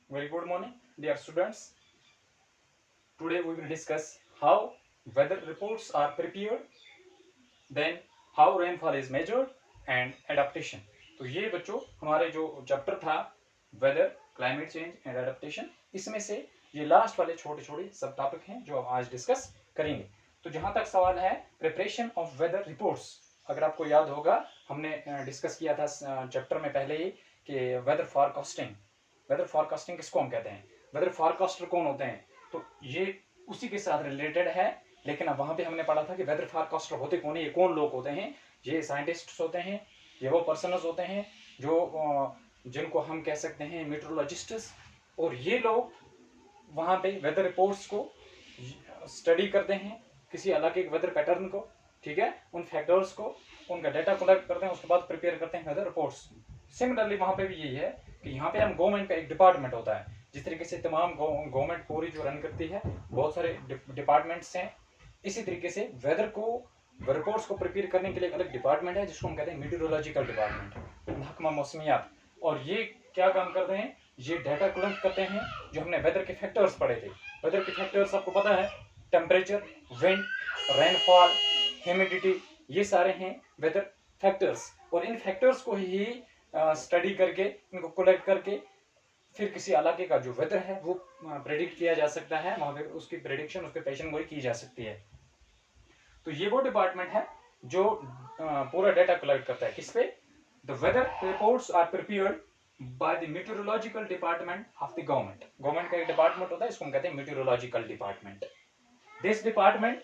Very good morning, dear students. Today we will discuss how weather reports are prepared, then how rainfall is measured and adaptation. तो ये बच्चों हमारे जो chapter था weather, climate change and adaptation, इसमें से ये लास्ट वाले छोटे छोटे सब टॉपिक हैं जो हम आज डिस्कस करेंगे। तो जहां तक सवाल है प्रिपरेशन ऑफ वेदर रिपोर्ट्स, अगर आपको याद होगा हमने डिस्कस किया था चैप्टर में पहले ही कि वेदर फॉरकास्टिंग, वेदर फॉरकास्टिंग किसको हम कहते हैं, वेदर फॉरकास्टर कौन होते हैं, तो ये उसी के साथ रिलेटेड है। लेकिन अब वहां पे हमने पढ़ा था कि वेदर फॉरकास्टर होते कौन है, ये कौन लोग होते हैं, ये साइंटिस्ट्स होते हैं, ये वो पर्सनस होते हैं जो जिनको हम कह सकते हैं मीटरोलॉजिस्ट्स, और ये लोग वहां पे वेदर रिपोर्ट्स को स्टडी करते हैं, किसी इलाके के वेदर पैटर्न को, ठीक है, उन फैक्टर्स को, उनका डाटा कलेक्ट करते हैं, उसके बाद प्रिपेयर करते हैं वेदर रिपोर्ट्स। सिमिलरली वहां पे भी यही है कि यहाँ पे हम गवर्नमेंट का एक डिपार्टमेंट होता है, जिस तरीके से तमाम गवर्नमेंट पूरी जो रन करती है बहुत सारे डिपार्टमेंट्स हैं, इसी तरीके से वेदर को रिपोर्ट्स को प्रिपेयर करने के लिए एक अलग डिपार्टमेंट है जिसको हम कहते हैं मीटरोलॉजिकल डिपार्टमेंट, महकमा मौसमियात। और ये क्या काम करते हैं, ये डाटा कलेक्ट करते हैं जो हमने वेदर के फैक्टर्स पढ़े थे। वेदर के फैक्टर्स आपको पता है, टेम्परेचर, विंड, रेनफॉल, ह्यूमिडिटी, ये सारे हैं वेदर फैक्टर्स। और इन फैक्टर्स को ही स्टडी करके, इनको कलेक्ट करके फिर किसी इलाके का जो वेदर है वो प्रेडिक्ट किया जा सकता है, वहां पे उसकी प्रेडिक्शन, उसके पेशन गोई की जा सकती है। तो ये वो डिपार्टमेंट है जो पूरा डाटा कलेक्ट करता है किस पे, the weather reports are prepared by the meteorological department of the government. Government का एक डिपार्टमेंट होता है, इसको हम कहते हैं meteorological department. This department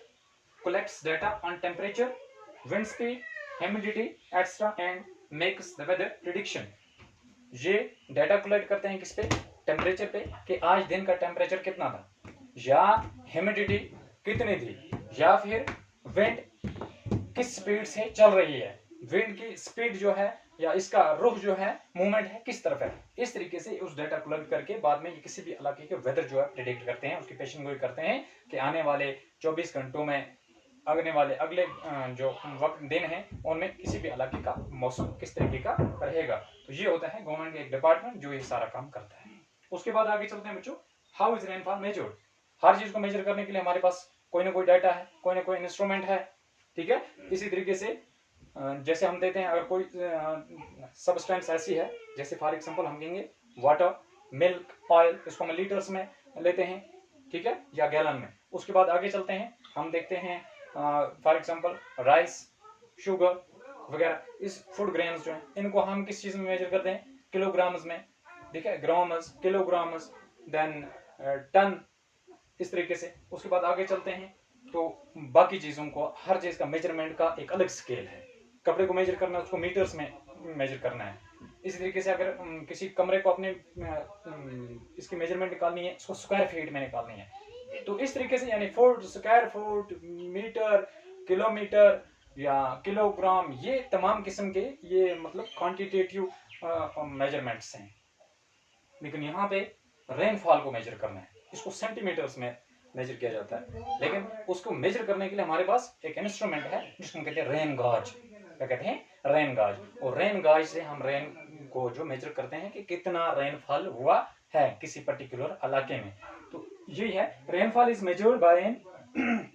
collects data on temperature, wind speed, humidity, etc. and makes the weather prediction. ये data collect करते हैं किस पे, टेम्परेचर पे, कि आज दिन का टेम्परेचर कितना था, या ह्यूमिडिटी कितनी थी, या फिर विंड किस स्पीड से चल रही है, विंड की स्पीड जो है या इसका रुख जो है, मूवमेंट है किस तरफ है। इस तरीके से उस डाटा कलेक्ट करके बाद में ये किसी भी इलाके के वेदर जो है प्रेडिक्ट करते हैं, उसकी पेशन गोई करते हैं कि आने वाले 24 घंटों में, आने वाले अगले जो वक्त दिन है उनमें किसी भी इलाके का मौसम किस तरीके का रहेगा। तो ये होता है गवर्नमेंट का एक डिपार्टमेंट जो ये सारा काम करता है। उसके बाद आगे चलते हैं बच्चों, हाउ इज रेनफॉल मेजर्ड। हर चीज को मेजर करने के लिए हमारे पास कोई ना कोई डाटा है, कोई ना कोई इंस्ट्रूमेंट है, ठीक है। इसी तरीके से जैसे हम देते हैं, अगर कोई सब्सटेंस ऐसी है, जैसे फॉर एग्जांपल हम कहेंगे वाटर, मिल्क, ऑयल, इसको हम लीटर्स में लेते हैं, ठीक है, या गैलन में। उसके बाद आगे चलते हैं, हम देखते हैं फॉर एग्जांपल राइस, शुगर वगैरह, इस फूड ग्रेन्स जो हैं इनको हम किस चीज़ में मेजर करते हैं, किलोग्राम्स में, ठीक है, ग्राम्स, किलोग्राम्स, देन टन, इस तरीके से। उसके बाद आगे चलते हैं तो बाकी चीज़ों को, हर चीज़ का मेजरमेंट का एक अलग स्केल है। कपड़े को मेजर करना है, उसको मीटर्स में मेजर करना है। इसी तरीके से अगर किसी कमरे को अपने इसकी मेजरमेंट निकालनी है, इसको स्क्वायर फीट में निकालनी है, तो इस तरीके से, यानी foot, square foot, metre, kilometre या किलोग्राम, ये तमाम किस्म के ये मतलब क्वांटिटेटिव मेजरमेंट्स हैं। लेकिन यहाँ पे रेनफॉल को मेजर करना है, इसको सेंटीमीटर्स में मेजर किया जाता है। लेकिन उसको मेजर करने के लिए हमारे पास एक इंस्ट्रूमेंट है जिसको कहते हैं रेन गाज। क्या कहते हैं, रेन गाज। और रेन गाज से हम रेन को जो मेजर करते हैं कि कितना रेनफॉल हुआ है किसी पर्टिकुलर इलाके में। तो यही है, rainfall is measured by an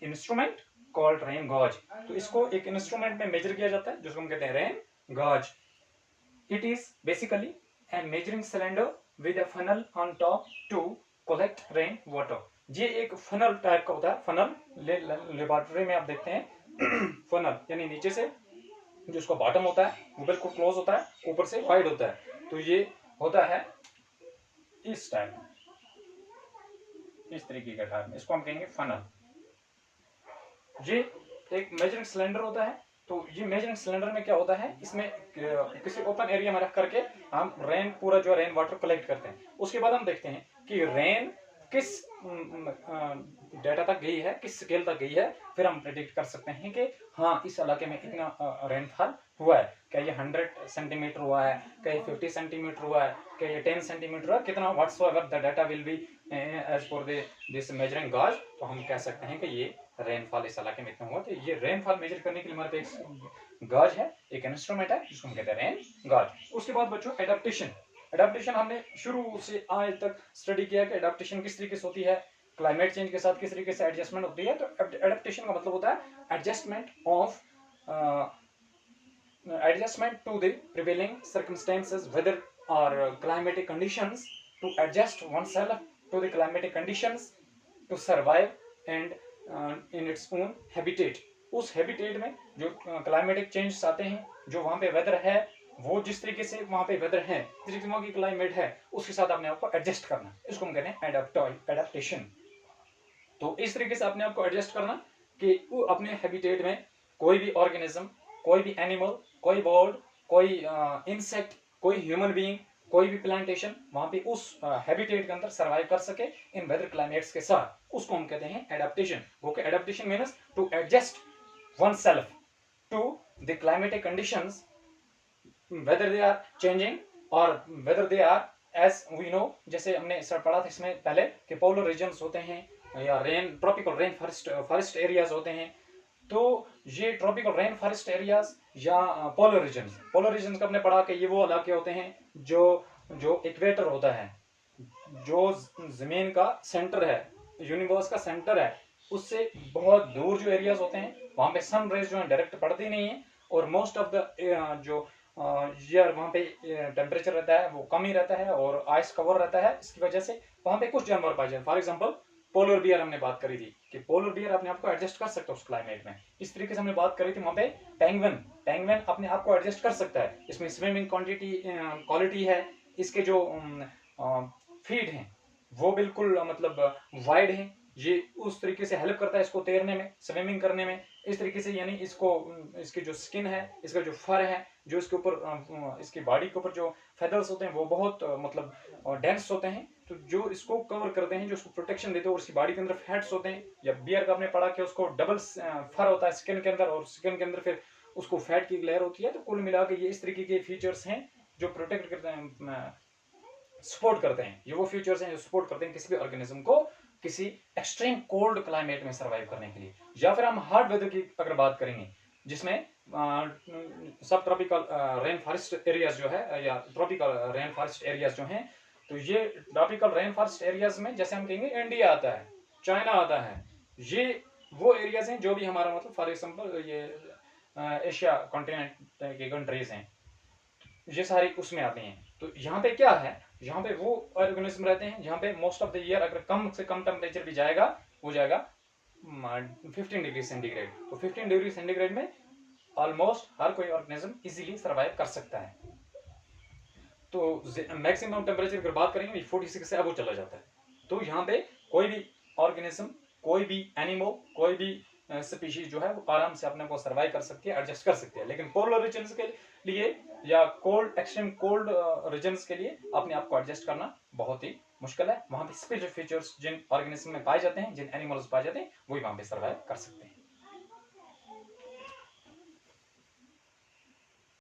instrument called rain गाज। तो इसको एक इंस्ट्रूमेंट में मेजर किया जाता है जिसको हम कहते हैं rain gauge. It is basically a measuring cylinder with a funnel on top to collect rain water. ये एक फनल टाइप का होता है, फनल लेबोरेटरी में आप देखते हैं फनल यानी नीचे से जो उसका बॉटम होता है वो बिल्कुल क्लोज होता है, ऊपर से वाइड होता है। तो ये होता है इस टाइप, इस तरीके का टाइप, इसको हम कहेंगे फनल। ये एक मेजरिंग सिलेंडर होता है। तो ये मेजरिंग सिलेंडर में क्या होता है, इसमें किसी ओपन एरिया में रख करके हम रेन, पूरा जो रेन वाटर कलेक्ट करते हैं। उसके बाद हम देखते हैं कि रेन किस डेटा तक गई है, किस स्केल तक गई है, फिर हम प्रेडिक्ट कर सकते हैं कि हाँ इस इलाके में इतना रेनफॉल हुआ है, क्या ये 100 सेंटीमीटर हुआ है, क्या ये 50 सेंटीमीटर हुआ है, क्या ये 10 सेंटीमीटर हुआ, कितना, whatsoever the data will be as per this measuring gauge. तो हम कह सकते हैं कि ये रेनफॉल इस इलाके में इतना हुआ। तो ये रेनफॉल मेजर करने के लिए हमारे पास एक गाज है, एक इंस्ट्रूमेंट है जिसको हम कहते हैं रेन गाज। उसके बाद बच्चों एडेप्टेशन। एडाप्टेशन हमने शुरू से आज तक स्टडी किया कि एडाप्टेशन किस तरीके से होती है, क्लाइमेट चेंज के साथ किस तरीके से एडजस्टमेंट होती है। तो एडाप्टेशन का मतलब होता है adjustment to the prevailing circumstances, weather और climatic conditions, to adjust oneself to the climatic conditions to survive and in its own habitat। उस हैबिटेट में जो क्लाइमेटिक चेंज आते हैं, जो वहाँ पे वेदर है, वो जिस तरीके से वहाँ पे वेदर है, जिस तरीके से वहाँ की क्लाइमेट है, उसके साथ अपने आप को एडजस्ट करना, इसको हम कहते हैं एडाप्टेशन। तो इस तरीके से अपने आप को एडजस्ट करना कि वो अपने हैबिटेट में कोई भी ऑर्गेनिज्म, कोई भी एनिमल, कोई बर्ड, कोई इंसेक्ट, कोई ह्यूमन बीइंग, कोई भी प्लांटेशन वहां पे उस हैबिटेट के अंदर सर्वाइव कर सके इन वेदर क्लाइमेट्स के साथ, उसको हम कहते हैं adaptation. Okay, adaptation means to adjust oneself to the climatic conditions, whether they are changing or whether they are as we know। जैसे हमने पढ़ा था इसमें पहले कि पोलर रीजन्स होते हैं या ट्रॉपिकल रेन फॉरेस्ट एरियाज होते हैं। तो ये ट्रॉपिकल रेन फॉरेस्ट एरियाज या पोलर रीजन्स का हमने पढ़ा कि ये वो इलाके होते हैं जो इक्वेटर होता है, जो जमीन का सेंटर है, यूनिवर्स का सेंटर है, उससे बहुत दूर जो एरियाज होते हैं वहां पे सन रेज जो है डायरेक्ट पड़ती नहीं है, और मोस्ट ऑफ द जो ईयर वहां पे टेम्परेचर रहता है वो कम ही रहता है और आइस कवर रहता है। इसकी वजह से वहां पे कुछ जानवर पाए जाते हैं। फॉर एग्जांपल पोलर बियर हमने बात करी थी कि पोलर बियर अपने आप को एडजस्ट कर सकता है उस क्लाइमेट में। इस तरीके से हमने बात करी थी वहां पे पेंगुइन अपने आप को एडजस्ट कर सकता है। इसमें स्विमिंग क्वालिटी है, इसके जो फीट हैं वो बिल्कुल मतलब वाइड हैं, ये उस तरीके से हेल्प करता है इसको तैरने में, स्विमिंग करने में। इस तरीके से यानी इसको इसकी जो स्किन है, इसका जो फर है, जो इसके ऊपर इसकी बॉडी के ऊपर जो फेदर्स होते हैं वो बहुत मतलब डेंस होते हैं, तो जो इसको कवर करते हैं, जो इसको प्रोटेक्शन देते हैं। और इसकी बॉडी के अंदर फैट्स होते हैं, या बियर का आपने पढ़ा कि उसको डबल फर होता है स्किन के अंदर, और स्किन के अंदर फिर उसको फैट की लेयर होती है। तो कुल मिला के ये इस तरीके के फीचर्स हैं जो प्रोटेक्ट करते हैं, सपोर्ट करते हैं। ये वो फीचर्स हैं जो सपोर्ट करते हैं किसी भी ऑर्गेनिज्म को किसी एक्सट्रीम कोल्ड क्लाइमेट में सर्वाइव करने के लिए। या फिर हम हार्ड वेदर की अगर बात करेंगे, जिसमें सब ट्रॉपिकल रेन फॉरेस्ट एरियाज जो है या ट्रॉपिकल रेन फॉरेस्ट एरियाज जो हैं, तो ये ट्रॉपिकल रेन फॉरेस्ट एरियाज में जैसे हम कहेंगे इंडिया आता है, चाइना आता है, ये वो एरियाज हैं जो भी हमारा मतलब फॉर एग्जाम्पल ये एशिया कॉन्टिनेंट के कंट्रीज हैं, ये सारी उसमें आते हैं। तो यहाँ पे क्या है, यहाँ पे वो ऑर्गेनिज्म रहते हैं जहाँ पे मोस्ट ऑफ द ईयर अगर कम से कम टेम्परेचर भी जाएगा, वो जाएगा 15 डिग्री सेंटीग्रेड। तो 15 डिग्री सेंटीग्रेड में ऑलमोस्ट हर कोई ऑर्गेनिज्म इजीली सर्वाइव कर सकता है। तो मैक्सिमम टेम्परेचर अगर बात करेंगे 46 से अब चला जाता है। तो यहाँ पे कोई भी ऑर्गेनिज्म, कोई भी एनिमल, कोई भी स्पीशीज जो है वो आराम से अपने को सर्वाइव कर सकती है, एडजस्ट कर सकती है। लेकिन पोलर रीजन्स के लिए या कोल्ड एक्सट्रीम कोल्ड रीजन्स के लिए अपने आप को एडजस्ट करना बहुत ही मुश्किल है। वहां पे स्पेसिफिक फीचर्स जिन ऑर्गेनिज्म में पाए जाते हैं, जिन एनिमल्स पाए जाते हैं, वही वहां पे सर्वाइव कर सकते हैं।